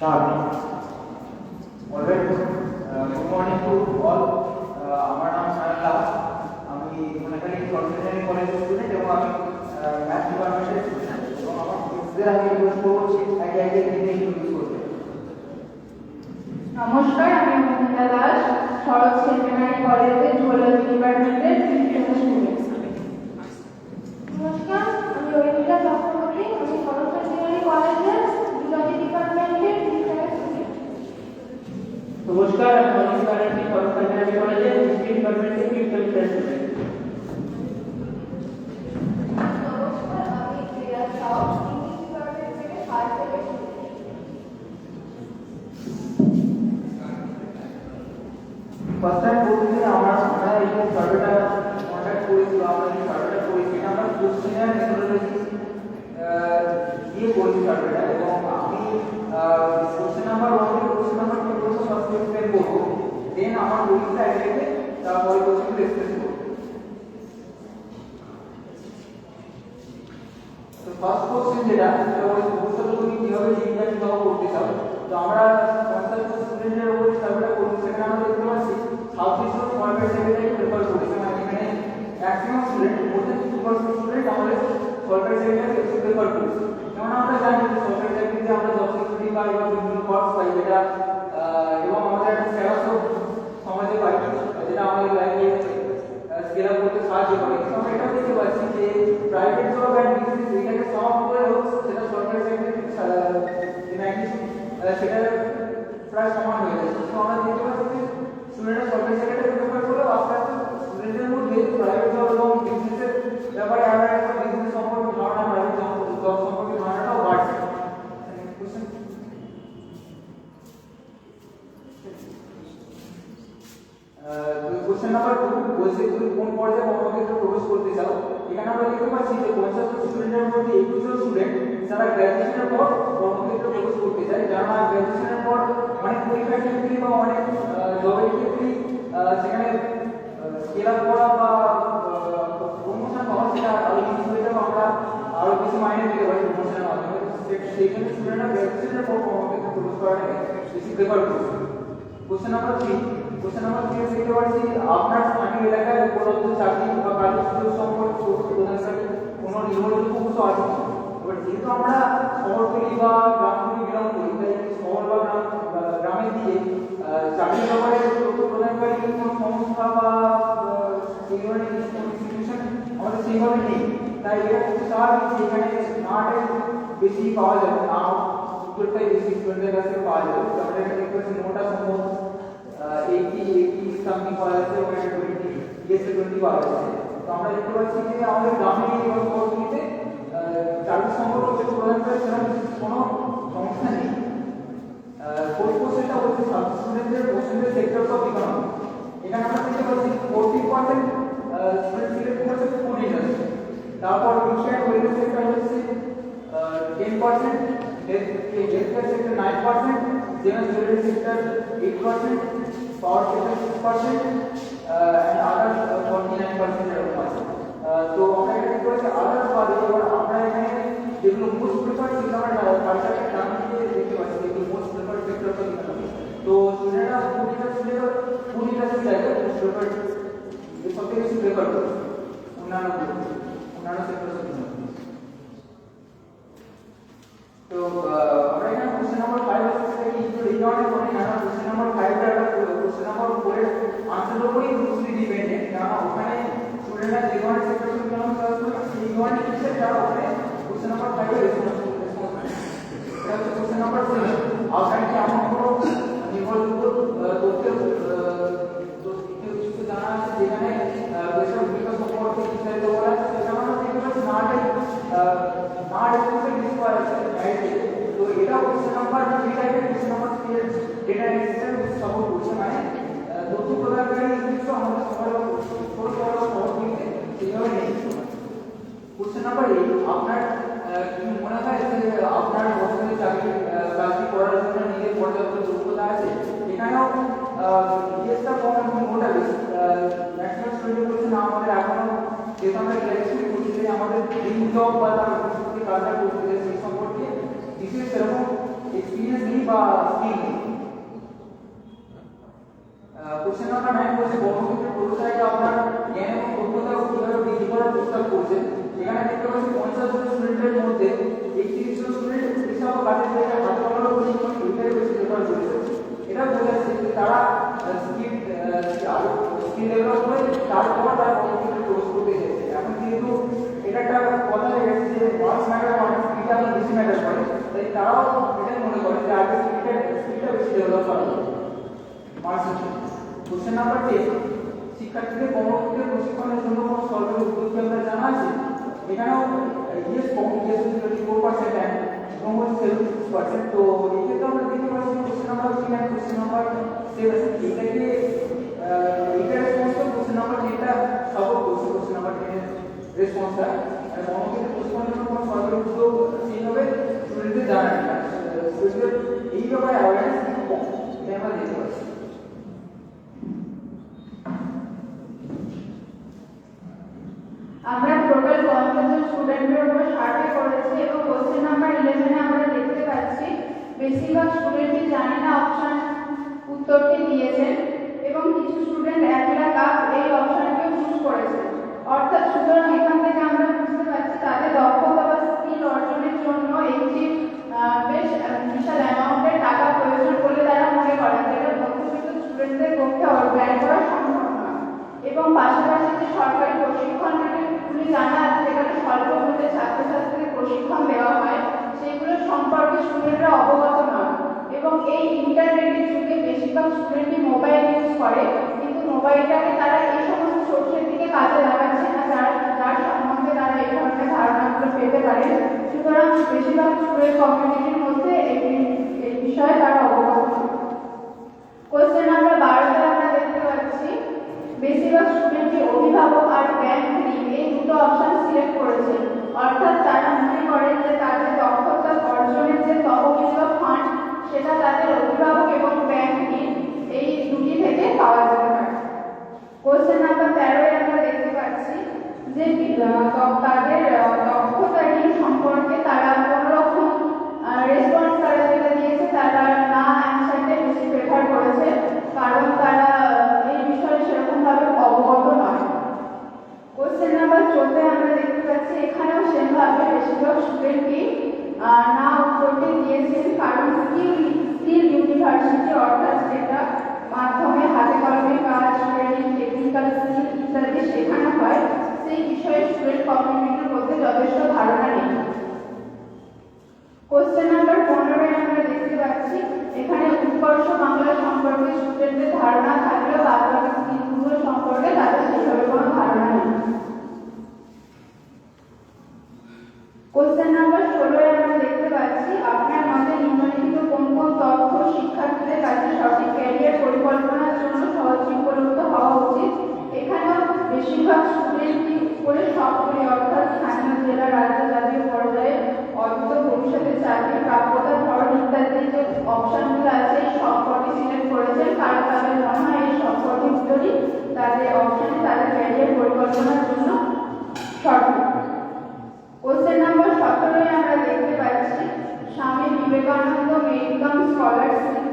Start. Alright. Good morning to all. আমার নাম সায়নলা। আমি মনেকালী কনভেনশনাল কলেজের স্টুডেন্ট এবং আমি ম্যাথ ডিপার্টমেন্টের স্টুডেন্ট এবং আমার ফিজিক্সের আগে ইউজ করব আইডিয়া নিয়ে ইউজ করতে। নমস্কার, আমি মহিলা দাস, শরৎ সেকেন্ডারি কলেজের জুলজি ডিপার্টমেন্টের ফিজিক্সের স্টুডেন্ট। নমস্কার, আমি অরিন্দা চক্রবর্তী, আমি শরৎ সেকেন্ডারি কলেজের জুলজি ডিপার্টমেন্টের ফিজিক্সের স্টুডেন্ট। নমস্কার, আমি অনিশ ব্যানার্জি, শরৎ সেকেন্ডারি কলেজের হিস্ট্রি ডিপার্টমেন্টের ফিজিক্সের স্টুডেন্ট। নমস্কার, আমি প্রিয়া সাউ, ইংলিশ ডিপার্টমেন্ট থেকে ফার্স্ট সেমিস্টার। ফার্স্ট টাইম বলতে আমরা এই সার্ভেটা কন্ডাক্ট করেছিল, আমরা এই সার্ভেটা করেছি, আমরা কোশ্চেনার মেথোডোলজি দিয়ে করেছি সার্ভেটা এবং আমি কোশ্চেন নাম্বার 1 থেকে কোশ্চেন নাম্বার 2 পর্যন্ত ফার্স্ট এক্সপ্লেন করব, দেন আমার বইটা এটাকে তারপরে কোশ্চেনগুলো এক্সপ্লেন করব। তো ফার্স্ট কোশ্চেন যেটা ওই ভবিষ্যতে তুমি কিভাবে জীবিকা নির্বাহ করতে চাও, তো আমরা কনসেপ্ট স্টুডেন্টের উপর সার্ভেটা করছি, সেখানে আমরা দেখতে পাচ্ছি south east format secretary prefer করেছে, মানে এখানে ম্যাক্সিমাম স্টুডেন্ট মোর দেন 50% স্টুডেন্ট আমাদের সরকারি সেক্রেটারি প্রেফার করেছে। যেমন আমরা জানি যে সরকারি চাকরিতে আমরা জব সিকিউরিটি পাই বা বিভিন্ন পার্টস পাই, যেটা এবং আমাদের একটা স্ট্যাটাসও সমাজে পাই, যেটা আমাদের লাইফে স্কেল আপ করতে সাহায্য করে। কিন্তু আমরা এটাও দেখতে পাচ্ছি যে প্রাইভেট জব অ্যান্ড বিজনেস এটাকে সম করেও সেটা সরকারি চাকরি সেটা প্রায় সমান হয়ে যাচ্ছে। তো আমরা দেখতে পাচ্ছি যে স্টুডেন্টরা সরকারি চাকরিটাকে প্রেফার করলেও আস্তে আস্তে স্টুডেন্টদের মধ্যে প্রাইভেট জব এবং বিজনেসের ব্যাপারে আমরা একটা বিজনেস সম্পর্কে ধারণা, প্রাইভেট জব সম্পর্কে ধারণাটাও বাড়ছে। কোশ্চেন নাম্বার 2 বলছে তুমি কোন পর্যায়ে কর্মক্ষেত্রে প্রবেশ করতে চাও। এখানে আমরা দেখতে পাচ্ছি যে 50 স্টুডেন্টের মধ্যে 21 জন স্টুডেন্ট যারা গ্র্যাজুয়েশনের পর কর্মক্ষেত্রে প্রবেশ করতে চায়, যারা গ্র্যাজুয়েশনের পর অনেক পরীক্ষার ক্ষেত্রে বা অনেক জবের ক্ষেত্রে সেখানে স্কেল আপ করা বা প্রমোশন পাওয়া সেটা আরো বেশি হয়ে যাবে, আমরা আরো বেশি মাইনে দিতে পারি প্রমোশনের মাধ্যমে। সেই জন্য স্টুডেন্টরা গ্র্যাজুয়েশনের পর কর্মক্ষেত্রে প্রবেশ করাটাকে বেশি প্রেফার করছে। কোশ্চেন নাম্বার 3 দেখতে পাচ্ছি আপনার স্থানীয় এলাকায় উপলব্ধ চাকরি বা কাজের সুযোগ সম্পর্কে প্রধানকারী কোনো নির্ভরযোগ্য উৎস আছে। এবার যেহেতু আমরা শহরতলি বা গ্রাম থেকে বিলং করি, তাই শহর বা গ্রামের দিকে চাকরির ব্যাপারে তথ্য প্রদানকারী কোনো সংস্থা বা এই ধরনের ইনস্টিটিউশন আমাদের সেইভাবে নেই। তাই এটা খুব স্বাভাবিক যে এখানে নাটাই বেশি পাওয়া যাবে, না উত্তরটাই বেশি স্টুডেন্টের কাছ থেকে পাওয়া যাবে। আমরা এটা দেখতে পাচ্ছি মোটা সম্ভব 80 সামথিং পাওয়া যাচ্ছে এবং 20 পাওয়া যাচ্ছে। তো আমরা দেখতে পাচ্ছি যে আমাদের গ্রামে এবং শহরগুলিতে চাকরি সম্পর্কে তথ্য প্রদান করে সেরকম কোনো সমস্যা নেই। ফোর্থ কোশ্চেনটা হচ্ছে স্টুডেন্টদের পছন্দের সেক্টরস অফ ইকোনমি। এখানে আমরা দেখতে পাচ্ছি 40% স্টুডেন্ট সিলেক্ট করেছে ফুড ইন্ডাস্ট্রি, তারপর ফিশারি অ্যান্ড ওয়েলফেয়ার সেক্টর হচ্ছে 10%, healthcare sector 9%, general jewellery sector 8%, power sector 6%, and others 49% এরকম আছে। তো আমরা এটা কি করেছি আদার্স বাদে এবার আমরা এখানে যেগুলো মোস্ট প্রেফার্ড সেগুলো আমরা কালচারের নাম দিয়ে দেখতে পাচ্ছি যেগুলো most preferred sector of economy. তো স্টুডেন্টরা ফুড ইন্ডাস্ট্রি চাইলে মোস্ট প্রেফার্ড সবথেকে বেশি প্রেফার করে অন্যান্য সেক্টর অফ ইকোনমি। তো আমরা এখানে কোশ্চেন নাম্বার 5 আর 6 থেকে একটু রিকভারি করি, কারণ কোশ্চেন নাম্বার 5 এর একটা কোশ্চেন নাম্বার 4 এর আনসারের উপরেই মোস্টলি ডিপেন্ডেন্ট, কারণ ওখানে স্টুডেন্টরা যে ধরনের সেক্টর থেকে কেমন চয়েস করে সেই ধরনের টিচার যারা ওখানে কোশ্চেন নাম্বার 5 এর রেসপন্স করবে। এটা হচ্ছে কোশ্চেন নাম্বার 7। আপনার কি এমন কোনো নির্ভরযোগ্য তথ্যের কিছু জানা আছে যেখানে দেশের ভূমিকা সম্পর্কে বিস্তারিত বলা আছে, সেটা আমরা দেখতে পাচ্ছি না রেসপন্সের লিস্ট করা আছে। তো এটা কোশ্চেন নাম্বার 3 টাইপের কোশ্চেন নাম্বার 3 এর ডেটা এনালিসিস সাপোর্ট করছে, মানে তথ্য প্রদানকারী নির্দিষ্ট আমাদের শহরগুলিতে সেইভাবে নেই। কোশ্চেন নাম্বার 8 আপনার কি মনে হয় যে আপনার পছন্দের কাজটি করার জন্য নিজের পর্যাপ্ত যোগ্যতা আছে। এখানেও ইয়েসটা কম এবং নোটা বেশি। ম্যাক্সিমাম স্টুডেন্ট বলছে না আমাদের এখনো যেহেতু আমরা গ্র্যাজুয়েশন করছি আমাদের ড্রিম জব বা তার ভবিষ্যতে কাজটা করতে সেই সম্পর্কে বিশেষ সেরকম এক্সপিরিয়েন্স নেই বা স্কিল নেই। কোশ্চেন নাম্বার 9 বলছে কর্মক্ষেত্রে প্রবেশায়টা আপনার জ্ঞান এবং দক্ষতা কিভাবে বৃদ্ধি করার প্রস্তাব করছে। এখানে দেখতে পাচ্ছি 50 জন স্টুডেন্টের মধ্যে 31 জন স্টুডেন্ট কৃষক ও কাজের জায়গায় হাত কমানোর প্রশিক্ষণ এটাই বেশি প্রেফার করেছে। এটা বোঝাচ্ছে যে তারা স্কিল ডেভেলপ করে তারপর তারা কর্মক্ষেত্রে প্রবেশ করতে চাইছে। এখন কিন্তু এটা একটা কথা হয়ে গেছে যে মার্কস ম্যাটার করে স্কিলটা বেশি ম্যাটার করে, তাই তারাও এটাই মনে করে যে আগে স্কিলটা বেশি ডেভেলপ করা হবে। কোশ্চেন নাম্বার 10 শিক্ষার্থীদের কর্মক্ষেত্রে প্রশিক্ষণের জন্য কোনো সরকারি উদ্যোগ কি আপনার জানা আছে? এখানেও ইয়েস ইয়েস 24% এন্ড নো হচ্ছে 76%। তো এই ক্ষেত্রে আমরা দেখতে পাচ্ছি question number 3 and question number 7 এটাকে এটা রেসপন্স তো কোশ্চেন নাম্বার 10টা সাপোর্ট করছে। কোশ্চেন নাম্বার 10 এর রেসপন্সটা কর্মক্ষেত্রে প্রশিক্ষণের জন্য কোনো সরকারি উদ্যোগ সেইভাবে স্টুডেন্টদের জানা নেই, স্টুডেন্টদের এই ব্যাপারে অ্যাওয়ারনেস খুব কম, এটা আমরা দেখতে পাচ্ছি। আমরা টোটাল 50 জন স্টুডেন্টের উপর সার্ভে করেছি এবং কোশ্চেন নাম্বার 11 এ আমরা দেখতে পাচ্ছি বেশিরভাগ স্টুডেন্টই জানে না অপশন উত্তরটি দিয়েছেন এবং কিছু স্টুডেন্ট 1 লাখ আপ এই অপশনকে চুজ করেছে। অর্থাৎ সুতরাং এখান থেকে আমরা বুঝতে পারছি তাদের দক্ষতা বা স্কিল অর্জনের জন্য একটি বেশ বিশাল অ্যামাউন্টের টাকা প্রয়োজন বলে তারা মনে করেন, যেটা মধ্যবিত্ত স্টুডেন্টদের পক্ষে ব্যয় করা সম্ভব নয়। এবং পাশাপাশি যে সরকারি প্রশিক্ষণগুলি জানা আছে যেখানে স্বল্প মূল্যে ছাত্রছাত্রীদের প্রশিক্ষণ দেওয়া হয় সেগুলো সম্পর্কে স্টুডেন্টরা অবগত নয়। এবং এই ইন্টারনেটের যুগে বেশিরভাগ স্টুডেন্টই মোবাইল ইউজ করে, কিন্তু মোবাইলটাকে তারা এই সমস্ত সোর্সের দিকে কাজে লাগাচ্ছে না যার সম্বন্ধে তারা এই ধরনের ধারণাগুলো পেতে পারে। সুতরাং বেশিরভাগ স্টুডেন্ট কমিউনিটির মধ্যে এই বিষয়ে তারা অবগত নয়। কোশ্চেন নাম্বার 12 আমরা দেখতে পাচ্ছি বেশিরভাগ স্টুডেন্টই অভিভাবক আর ব্যাংক ঋণ এই দুটো অপশন সিলেক্ট করেছে। অর্থাৎ তারা মনে করেন যে তাদের দক্ষতা অর্জনের যে তহবিল বা ফান্ড সেটা তাদের অভিভাবক এবং ব্যাংক ঋণ এই দুটি থেকে পাওয়া যেতে পারে। কোশ্চেন নাম্বার 13 আমরা দেখতে পাচ্ছি যে তাদের দক্ষতা ঋণ সম্পর্কে তারা কোনো রকম রেসপন্স তারা যেটা দিয়েছে তারা না অ্যানসারটা বেশি প্রেফার করেছে, কারণ তারা এই বিষয়ে সেরকমভাবে অবগত নয়। কোশ্চেন নাম্বার 14 আমরা দেখতে পাচ্ছি এখানেও সেমভাবে বেশিরভাগ স্টুডেন্টই না উত্তরটি দিয়েছেন, কারণ স্কিল ইউনিভার্সিটি অর্থাৎ যেটা মাধ্যমে হাতে কলমে কাজ ট্রেনিং টেকনিক্যাল স্কিল ইত্যাদি শেখানো হয় সেই বিষয়ে স্টুডেন্ট কমিউনিটির মধ্যে যথেষ্ট ধারণা নেই। কোশ্চেন নাম্বার 15 আমরা দেখতে পাচ্ছি এখানে উৎকর্ষ বাংলা সম্পর্কে স্টুডেন্টদের ধারণা থাকলেও বাদবাকি স্কিলগুলো সম্পর্কে তাদের সেভাবে কোনো ধারণা নেই। কোশ্চেন নাম্বার 16 আমরা দেখতে পাচ্ছি আপনার মতে নিম্নলিখিত কোন কোন তথ্য শিক্ষার্থীদের কাছে সঠিক ক্যারিয়ার পরিকল্পনার জন্য সহজে উপলব্ধ হওয়া উচিত। এখানেও বেশিরভাগ স্টুডেন্টই করে সবগুলি অর্থাৎ স্থানীয় জেলা রাজ্য জাতীয় পর্যায়ে অদ্ভুত ভবিষ্যতে চাকরি প্রাপ্যতার ধরন ইত্যাদি যে অপশনগুলো আছে এই সবকটি সিলেক্ট করেছেন, কারণ তাদের মনে হয় এই সবকটি উত্তরই তাদের অপশনে তাদের ক্যারিয়ার পরিকল্পনার জন্য সঠিক। কোশ্চেন নাম্বার 17 আমরা দেখতে পাচ্ছি স্বামী বিবেকানন্দ মেডিকাম স্কলারশিপ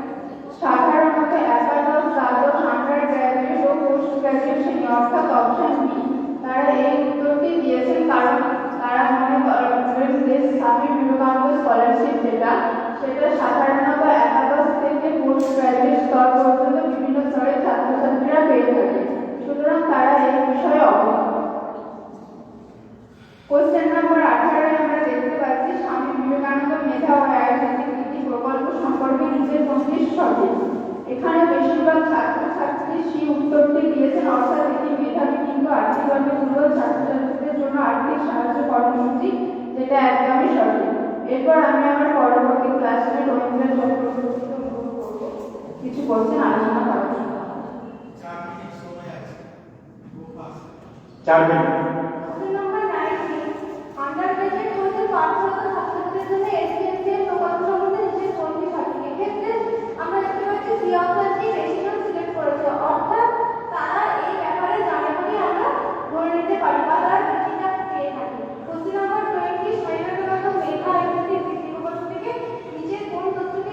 সাধারণত একাদশ দ্বাদশ আন্ডার গ্র্যাজুয়েট ও পোস্ট গ্র্যাজুয়েট শ্রেণী অর্থাৎ অপশন বি তারা এই উত্তরটি দিয়েছেন, কারণ তারা মনে করেন যে স্বামী বিবেকানন্দ স্কলারশিপ যেটা সেটা সাধারণত একাদশ থেকে পোস্ট গ্র্যাজুয়েট স্তর পর্যন্ত বিভিন্ন স্তরের ছাত্রছাত্রীরা পেয়ে থাকে। সুতরাং তারা এই বিষয়ে অবগত। কোশ্চেন নাম্বার 18 আমরা দেখতে পাচ্ছি স্বামী বিবেকানন্দ মেধা ও আয়োজিত প্রকল্প সম্পর্কে নিচের কোনটি সঠিক। এখানে বেশিরভাগ ছাত্রছাত্রী সেই উত্তরটি দিয়েছেন, অর্থাৎ এটি মেধাবী কিন্তু আর্থিকভাবে দুর্বল ছাত্রছাত্রীদের জন্য আর্থিক সাহায্য কর্মসূচি, যেটা একদমই সঠিক। এরপর আমি আমার পরবর্তী ক্লাসমেট রবীন্দ্র চক্রবর্তীকে অনুরোধ করব কিছু কোশ্চেন আলোচনা করার জন্য। 4 মিনিট। আন্ডারগ্রেজুয়েট কোর্সে পাঠরত ছাত্রছাত্রীদের জন্য এসপিএসসিএর প্রকল্প সম্বন্ধে নিচের কোনটি সঠিক। এক্ষেত্রে আমরা দেখতে পাচ্ছি সি অপশনটি বেশিজন সিলেক্ট করেছে, অর্থাৎ তারা এই ব্যাপারে জানে বলে আমরা ধরে নিতে পারি বা তারা বেশিটা পেয়ে থাকি। কোশ্চেন নাম্বার 20 স্বামী বিবেকানন্দ মেধা আয়োজিত একটি প্রকল্প থেকে নিচের কোন তথ্যটি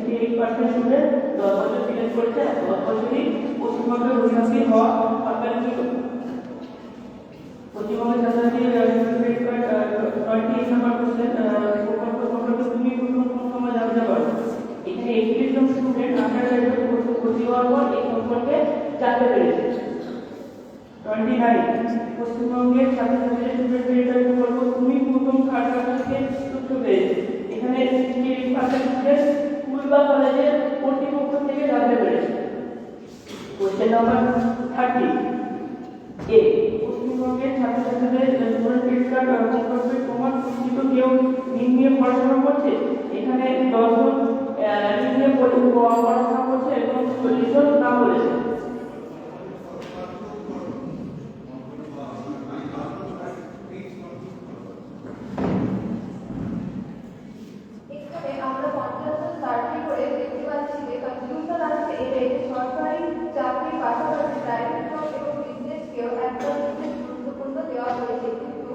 68% স্টুডেন্ট 10 বছর সিলেক্ট করেছে, 10 বছরই পশ্চিমবঙ্গের অধিবাসী হওয়া সরকারি ছিল। পশ্চিমবঙ্গের ছাত্রছাত্রী ক্রেডিট কার্ড 28 নাম্বার কোশ্চেন প্রকল্প সম্পর্কে তুমি কোন সময় জানতে পারো? এখানে 31 জন স্টুডেন্ট আন্ডার গ্রাজুয়েট ভর্তি হওয়ার পর এই সম্পর্কে জানতে পেরেছে। 29 পশ্চিমবঙ্গের ছাত্রছাত্রীদের স্টুডেন্ট ক্রেডিট কার্ড প্রকল্প তুমি প্রথম কার্ড থেকে তথ্য পেয়েছে। এখানে 68% স্টুডেন্ট স্কুল বা কলেজের কর্তৃপক্ষ থেকে জানতে পেরেছে। কোশ্চেন নাম্বার 30 এ পশ্চিমবঙ্গের ছাত্রছাত্রীদের স্টুডেন্ট ক্রেডিট কার্ড প্রকল্পে তোমার পরিচিত কেউ নিয়ে পড়াশোনা করছে? এখানে 10 জন নিয়ে পড়াশোনা করছে এবং 40 জন না বলেছে। এখানে আমরা 50 জন সার্ভে করে দেখতে পাচ্ছি যে কনফিউশন আছে এটাই যে সরকারি চাকরির পাশাপাশি প্রাইভেট জব এবং বিজনেসকেও একটা বিশেষ গুরুত্বপূর্ণ দেওয়া হয়েছে, কিন্তু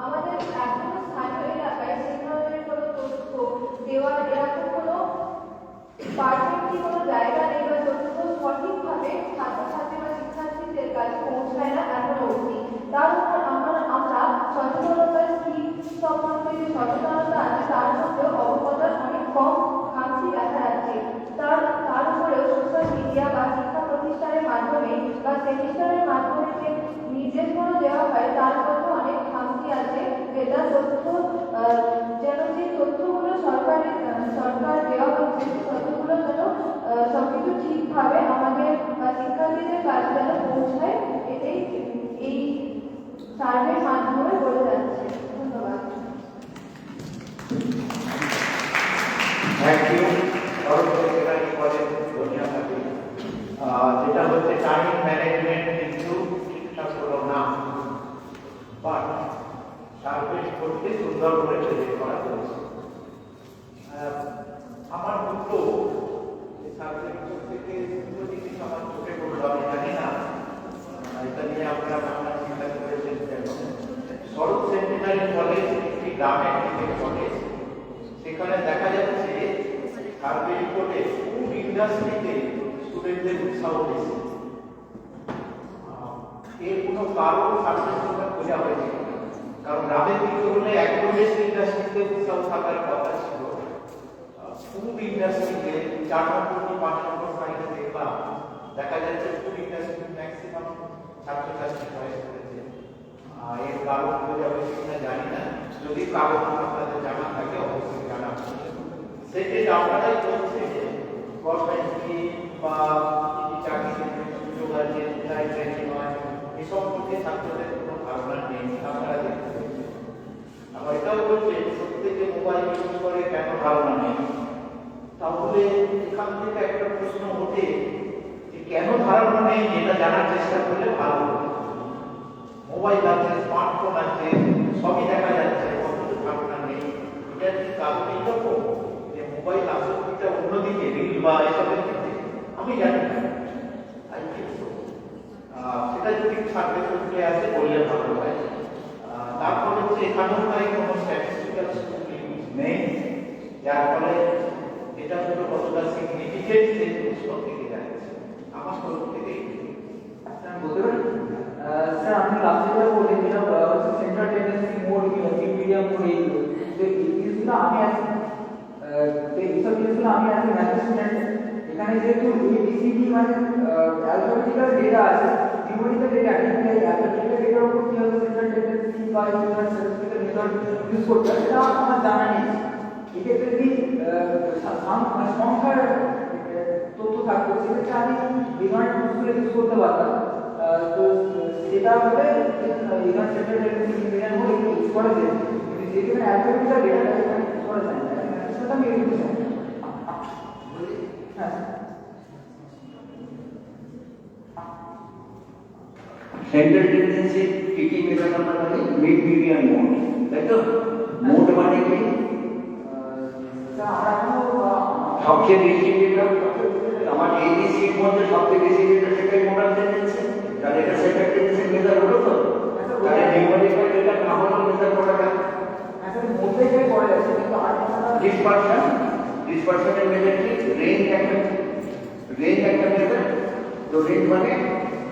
আমাদের এখনো স্থানীয় এলাকায় সেই ধরনের কোনো তথ্য দেওয়ার এরকম কোনো পারফেক্টলি কোনো জায়গা নেই বা তথ্য সঠিকভাবে ছাত্রছাত্রী বা শিক্ষার্থীদের কাছে পৌঁছায় না এখনো অবধি। তার উপর আমরা সচেতনতার স্কিম সম্বন্ধে যে সচেতনতা আছে তার মধ্যেও অবগতার অনেক কম খামতি দেখা যাচ্ছে। তার উপরেও সোশ্যাল মিডিয়া বা শিক্ষা প্রতিষ্ঠানের মাধ্যমে বা সেমিস্টারের মাধ্যমে যে নির্দেশগুলো দেওয়া হয় তার মধ্যে অনেক খামতি আছে, যেটা তথ্য যেন যে তথ্যগুলো সরকার দেওয়া হচ্ছে সেই তথ্যগুলো যেন সবকিছু ঠিকভাবে আমাদের শিক্ষার্থীদের কাছে যেন পৌঁছায়, এটাই এই সার্ভের মাধ্যমে বলে যাচ্ছে। ধন্যবাদ। Thank you. সেক্রেটারি কলেজ ধনিয়া থাকি যেটা হচ্ছে টাইম ম্যানেজমেন্ট কিন্তু ঠিকঠাক হলো না, বাট সার্ভে করতে সুন্দর করে তৈরি করা হয়েছে। আমার দুটো সার্ভে থেকে দুটো জিনিস আমার চোখে পড়লো, আমি জানি না এটা নিয়ে আপনারা ভাবনা চিন্তা করেছেন কেন। শরৎ সেন্টিনারি কলেজ একটি গ্রামের দিকে কলেজ, সেখানে দেখা যাচ্ছে সার্ভে রিপোর্টে ফুড ইন্ডাস্ট্রিতে স্টুডেন্টদের উৎসাহ বেশি। এর কোনো কারণ সার্ভের সঙ্গে খোঁজা হয়েছে, কারণ গ্রামের দিকে হলে অ্যাগ্রোভেস্ট ইন্ডাস্ট্রিতে উৎসাহ থাকার কথা ছিল, ফুড ইন্ডাস্ট্রিতে 4 নম্বর কি 5 নম্বর সাইডে দেখলাম দেখা যাচ্ছে ফুড ইন্ডাস্ট্রি ম্যাক্সিমাম ছাত্রছাত্রী চয়েস করেছে। এর কারণ খোঁজা হয়েছে কিনা জানি না, যদি কারণ আপনাদের জানা থাকে অবশ্যই জানাবেন। সেক্ষেত্রে আপনারাই বলছেন যে গভর্নমেন্ট কি বা চাকরির সুযোগ আছে, কোথায় ট্রেনিং হয়, এই সম্পর্কে ছাত্রদের কোনো ধারণা নেই, আপনারা দেখতে। আবার এটাও বলছেন প্রত্যেকে মোবাইল ইউজ করে, কেন ধারণা নেই। তাহলে এখান থেকে একটা প্রশ্ন ওঠে যে কেন ধারণা নেই, এটা জানার চেষ্টা করলে ভালো। মোবাইল আছে, স্মার্টফোন আছে, সবই দেখা যাচ্ছে, অথচ ধারণা নেই। এটার কি কারণ এইরকম যে মোবাইল আসক্তিটা অন্যদিকে রিল বা এসবের ক্ষেত্রে? আমি জানি না, সেটা যদি সার্ভে করতে আসে বললে ভালো হয়। তারপর হচ্ছে এখানেও তাই কোনো স্ট্যাটিস্টিক্যাল নেই, যার ফলে এটা হলো কতটা সিগনিফিকেন্ট সেই প্রশ্ন থেকে যাচ্ছে। আমার তরফ থেকেই বলতে পারেন স্যার, আপনি লাস্টে যেটা বললেন যেটা হচ্ছে central tendency mode, medium mode, এইগুলো আমি এইসব জিনিসগুলো আমি অ্যাজ এ ম্যাথ স্টুডেন্ট এখানে যেহেতু ABCD মানে অ্যালফাবেটিক্যাল ডেটা আছে, নিউমেরিক্যাল ডেটা নেই, তাই অ্যালফাবেটিক্যাল ডেটার উপর কি হবে সেন্ট্রাল টেন্ডেন্সি বা স্ট্যাটিস্টিক্যাল মেথড ইউজ করতে হয় সেটা আমার জানা নেই। এক্ষেত্রে যদি সংখ্যার তথ্য থাকতো সেক্ষেত্রে আমি এই ধরনের টুলসগুলো ইউজ করতে পারতাম। তো সেটা হলে এই ধরনের central tendency medium mode use করা যায়, কিন্তু যেখানে অ্যালফাবেটিক্যাল ডেটা এখানে ইউজ করা যায় না, সেটা আমি এড়িয়ে যাই। হ্যাঁ, সেন্ট্রাল টেন্ডেন্সি কি মেথড আমরা বলি মিড মিডিয়ান মোড, তাই তো? মোড মানে কি? সবচেয়ে বেশি যেটা আমার ABCর মধ্যে সবচেয়ে বেশি যেটা সেটাই মোডাল টেন্ডেন্সি, তাহলে এটা সেন্ট্রাল টেন্ডেন্সি মেথড হলো তো? তাহলে নিউমেরিক্যাল ডেটা না হলো মেথড করা গেল। আসলে মধ্যে গিয়ে পড়ে যাচ্ছে, কিন্তু আর ডিসপারশন ডিসপার্সনের মেজারটি রেঞ্জ একটা মেজার। তো রেঞ্জ মানে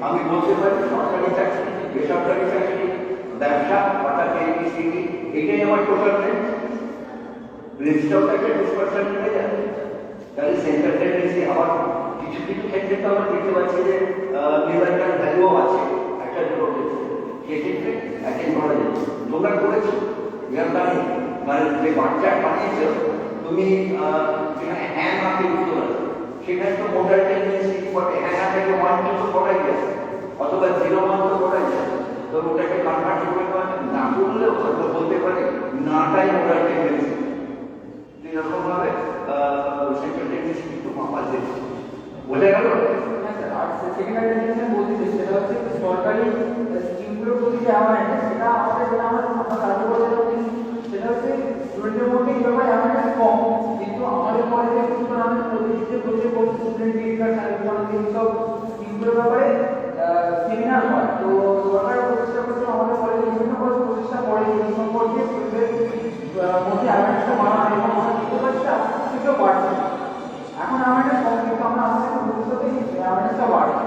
আমি বলতে পারি সরকারি চাকরি, বেসরকারি চাকরি, ব্যবসা, অর্থাৎ ABCD, এটাই আমার টোটাল রেঞ্জ। রেঞ্জটাও একটা ডিসপার্সনের মেজার। তাহলে সেন্টার টেন্ডেন্সি আবার কিছু কিছু ক্ষেত্রে তো আমরা দেখতে পাচ্ছি যে নিউমেরিক্যাল ভ্যালুও আছে একটা দুটো ক্ষেত্রে, সেক্ষেত্রে অ্যাটেন্ড করা যায়। তোমরা করেছো জানি, মানে যে বাচ্চা বানিয়েছো তুমি যেখানে হ্যাঁ মাকে উঠতে পারো, সেখানে তো মোডাল টেন্ডেন্সি বটে, হ্যাঁ থেকে 1 2 তো করাই যায়, অথবা 0 1 তো করাই যায়। তো ওটাকে কনভার্ট করে না করলেও হয়তো বলতে পারে নাটাই মোডাল টেন্ডেন্সি। এরকম ভাবে সেন্ট্রাল টেন্ডেন্সি কিন্তু মাপা যায়। বলে গেল? হ্যাঁ স্যার, আর সেকেন্ড একটা জিনিস আমি বলতে চাই, সেটা হচ্ছে সরকারি স্কিমগুলোর প্রতি যে অ্যাওয়ারনেস, সেটা আমাদের যেটা আমরা কাজে বলতে পারি, সেটা হচ্ছে স্টুডেন্টের মধ্যে এই ব্যাপারে অ্যাওয়ারনেস কম, কিন্তু আমাদের কলেজে কিছু আমি প্রতিনিধিত্ব করতে করছি স্টুডেন্ট ক্রেডিট কার্ড সার্ভিস এইসব স্কিমগুলোর ব্যাপারে সেমিনার হয়। তো সরকার প্রচেষ্টা করছে, আমাদের কলেজে বিভিন্ন প্রচেষ্টা করে এই সম্পর্কে স্টুডেন্টের মধ্যে অ্যাওয়ারনেসটা বাড়ানো, এবং আমরা দেখতে পাচ্ছি আস্তে আস্তে বাড়ছে। এখন অ্যাওয়ারনেস কম, কিন্তু আমরা আমাদের ভবিষ্যতে অ্যাওয়ারনেসটা বাড়বে।